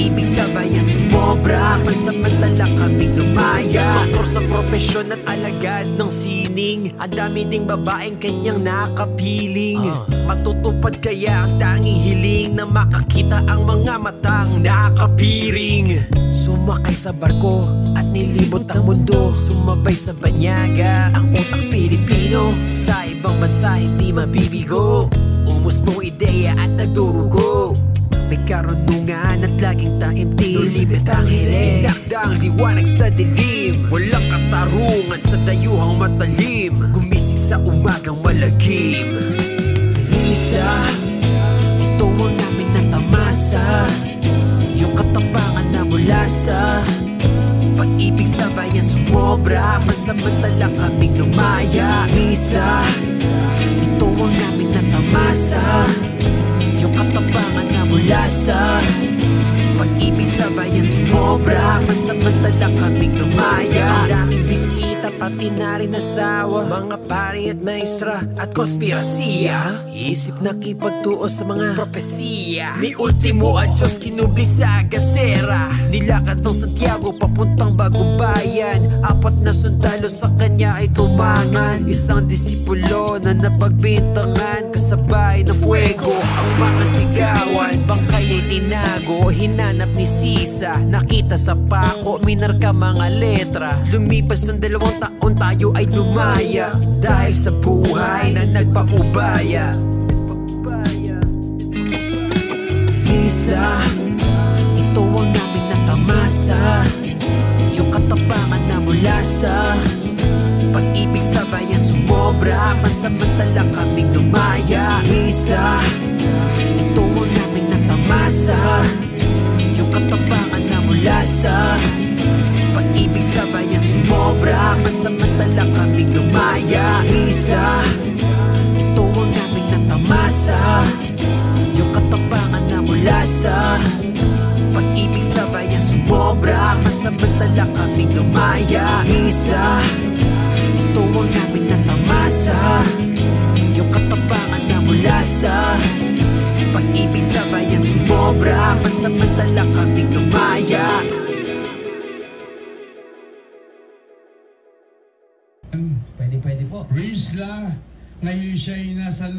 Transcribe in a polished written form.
Pag-ibig sabayan sumobra, pansamantala kaming lumaya. Doktor sa propesyon at alagad ng sining, ang dami ding babaeng kanyang nakapiling. Matutupad kaya ang tanging hiling na makakita ang mga matang nakapiring. Sumakay sa barko at nilibot ang mundo, sumabay sa banyaga ang utak Pilipino. Sa ibang bansa hindi mabibigo, umusbong ideya at nagdurugo. May karunungan at laging taimtim, no limit ang hiling, dakdang liwanag sa dilim. Walang katarungan sa dayuhang matalim, gumising sa umagang malagim. Isla, ito ang aming natamasa, yung katapangan na mula sa pag-ibig sabayan sumobra, pansamantala kaming lumaya. Isla, ito ang aming natamasa, yung katapangan na mula sa pag-ibig sabayan sumobra, pansamantala kaming lumaya. Ang daming bisita pati na rin asawa, mga pari at maestra at konspirasiya. Isip nakipagtuo sa mga propesiya ni Ultimo at Diyos kinubli sa gasera. Nilakad ng Santiago papuntang Bagong Bayan, 4 na sundalo sa kanya ay tumangan. Isang disipulo na napagbintangan, kasabay ng fuego ang mga sigawan. Bangkay ay tinago, hinanap ni Sisa, nakita sa pako, minarka mga letra. Lumipas ng 2 taon tayo ay lumaya, dahil sa buhay na nagpaubaya. Isla, ito ang aming natamasa, yung katapangan na mula sa pag-ibig sabayan sumobra, pansamantala kaming lumaya. Isla, ito ang aming natamasa, yung katapangan na mula sa pag-ibig sabayan sumobra, pansamantala kaming lumaya. Isla, ito ang aming natamasa, yung katapangan na mula sa pag-ibig sabayan sumobra, pansamantala kaming lumaya. Isla, ito ang aming natamasa, yung katapangan na mula sa pag-ibig sabayan sumobra, pansamantala kaming lumaya. Pwede po. Rizla, ngayon siya ay nasa